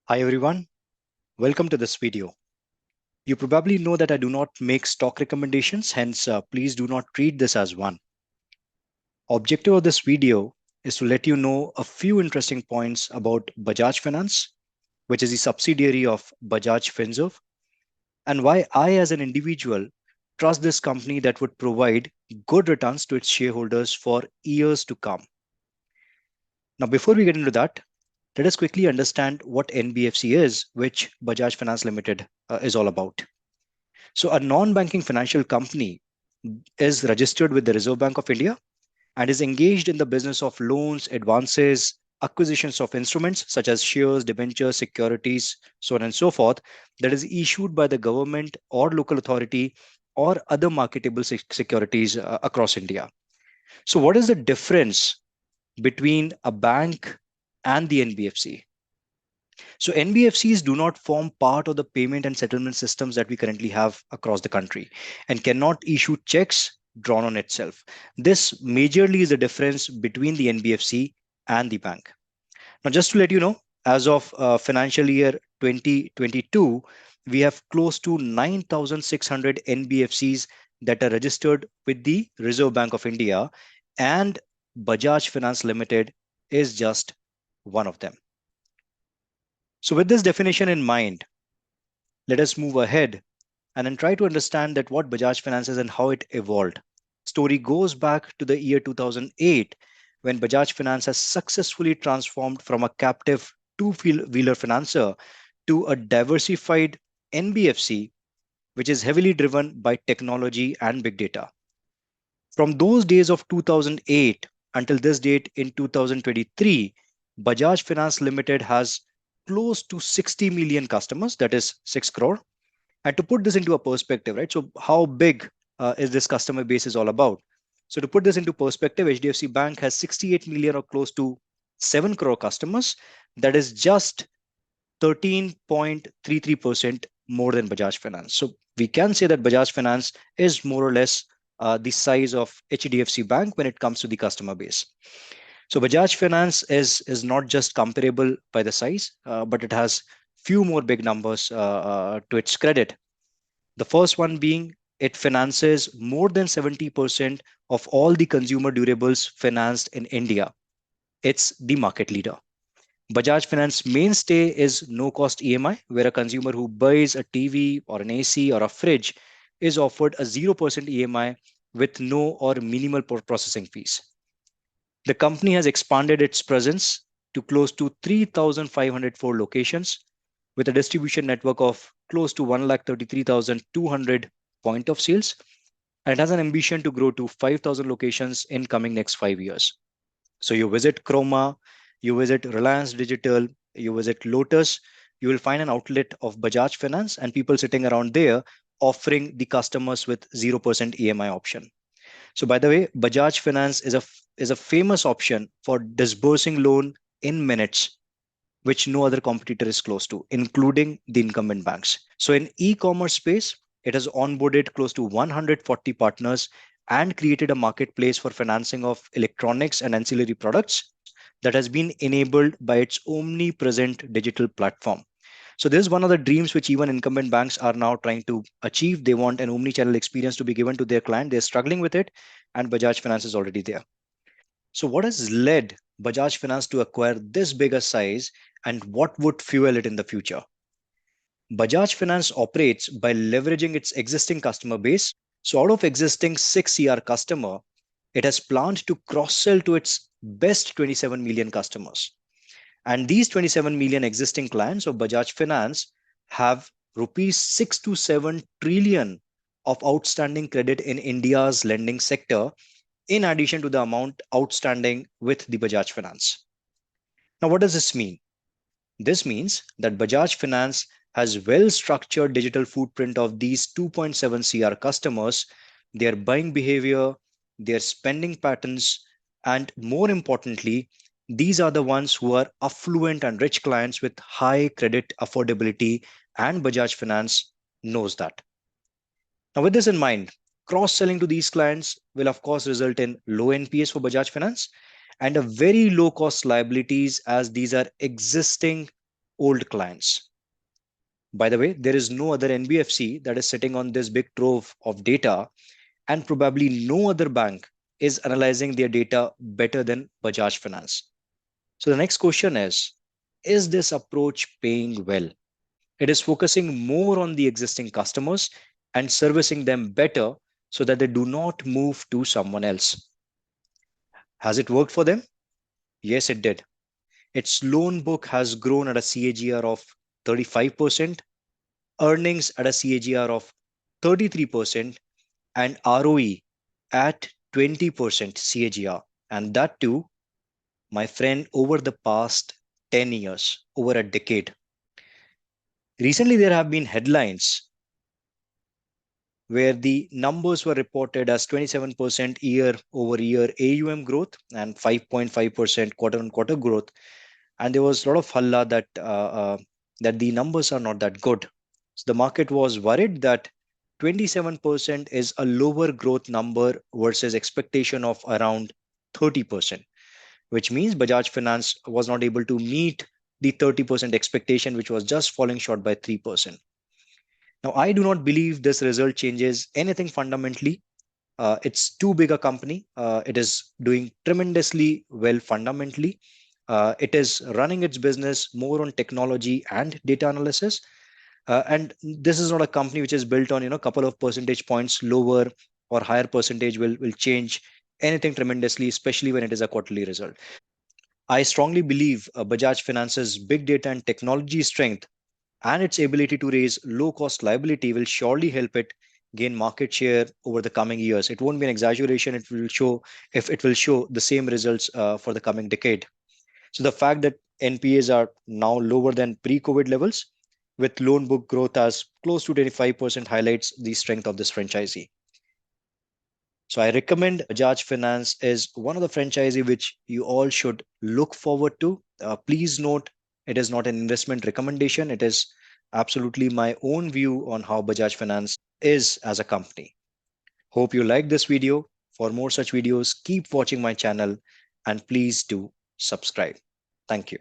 Hi everyone, welcome to this video. You probably know that I do not make stock recommendations, hence please do not treat this as one. Objective of this video is to let you know a few interesting points about Bajaj Finance, which is the subsidiary of Bajaj Finserv, and why I as an individual trust this company that would provide good returns to its shareholders for years to come. Now, before we get into that, let us quickly understand what NBFC is, which Bajaj Finance Limited is all about. So a non-banking financial company is registered with the Reserve Bank of India and is engaged in the business of loans, advances, acquisitions of instruments such as shares, debentures, securities, so on and so forth, that is issued by the government or local authority or other marketable securities across India. So what is the difference between a bank and the NBFC? So NBFCs do not form part of the payment and settlement systems that we currently have across the country and cannot issue checks drawn on itself. This majorly is the difference between the NBFC and the bank. Now, just to let you know, as of financial year 2022, we have close to 9,600 NBFCs that are registered with the Reserve Bank of India, and Bajaj Finance Limited is just one of them. So with this definition in mind, let us move ahead and then try to understand that what Bajaj Finance is and how it evolved. Story goes back to the year 2008 when Bajaj Finance has successfully transformed from a captive two-wheeler financer to a diversified NBFC, which is heavily driven by technology and big data. From those days of 2008 until this date in 2023, Bajaj Finance Limited has close to 60 million customers, that is 6 crore. And to put this into a perspective, right? So how big is this customer base is all about? So to put this into perspective, HDFC Bank has 68 million or close to 7 crore customers. That is just 13.33% more than Bajaj Finance. So we can say that Bajaj Finance is more or less the size of HDFC Bank when it comes to the customer base. So Bajaj Finance is not just comparable by the size, but it has few more big numbers to its credit. The first one being it finances more than 70% of all the consumer durables financed in India. It's the market leader. Bajaj Finance mainstay is no cost EMI, where a consumer who buys a TV or an AC or a fridge is offered a 0% EMI with no or minimal processing fees. The company has expanded its presence to close to 3,504 locations with a distribution network of close to 133,200 point of sales, and it has an ambition to grow to 5,000 locations in coming next 5 years. So you visit Chroma, you visit Reliance Digital, you visit Lotus, you will find an outlet of Bajaj Finance and people sitting around there offering the customers with 0% EMI option. So by the way, Bajaj Finance is a famous option for disbursing loan in minutes, which no other competitor is close to, including the incumbent banks. So in e-commerce space, it has onboarded close to 140 partners and created a marketplace for financing of electronics and ancillary products that has been enabled by its omnipresent digital platform. So this is one of the dreams which even incumbent banks are now trying to achieve. They want an omni-channel experience to be given to their client. They're struggling with it, and Bajaj Finance is already there. So what has led Bajaj Finance to acquire this bigger size, and what would fuel it in the future? Bajaj Finance operates by leveraging its existing customer base. So out of existing 6 CR customer, it has planned to cross-sell to its best 27 million customers. And these 27 million existing clients of Bajaj Finance have rupees 6 to 7 trillion of outstanding credit in India's lending sector, in addition to the amount outstanding with the Bajaj Finance. Now, what does this mean? This means that Bajaj Finance has well-structured digital footprint of these 2.7 CR customers, their buying behavior, their spending patterns, and more importantly, these are the ones who are affluent and rich clients with high credit affordability, and Bajaj Finance knows that. Now, with this in mind, cross-selling to these clients will of course result in low NPS for Bajaj Finance and a very low cost liabilities, as these are existing old clients. By the way, there is no other NBFC that is sitting on this big trove of data, and probably no other bank is analyzing their data better than Bajaj Finance. So the next question is this approach paying well? It is focusing more on the existing customers and servicing them better so that they do not move to someone else. Has it worked for them? Yes, it did. Its loan book has grown at a CAGR of 35%, earnings at a CAGR of 33%, and ROE at 20% CAGR. And that too, my friend, over the past 10 years, over a decade. Recently, there have been headlines where the numbers were reported as 27% year over year AUM growth and 5.5% quarter on quarter growth. And there was a lot of halla that the numbers are not that good. So the market was worried that 27% is a lower growth number versus expectation of around 30%, which means Bajaj Finance was not able to meet the 30% expectation, which was just falling short by 3%. Now, I do not believe this result changes anything fundamentally. It's too big a company. It is doing tremendously well fundamentally. It is running its business more on technology and data analysis. And this is not a company which is built on, a couple of percentage points lower or higher percentage will change anything tremendously, especially when it is a quarterly result. I strongly believe Bajaj Finance's big data and technology strength and its ability to raise low cost liability will surely help it gain market share over the coming years. It won't be an exaggeration. It will show the same results for the coming decade. So the fact that NPAs are now lower than pre-COVID levels with loan book growth as close to 25% highlights the strength of this franchisee. So I recommend Bajaj Finance is one of the franchisee which you all should look forward to. Please note, it is not an investment recommendation. It is absolutely my own view on how Bajaj Finance is as a company. Hope you like this video. For more such videos, keep watching my channel and please do subscribe. Thank you.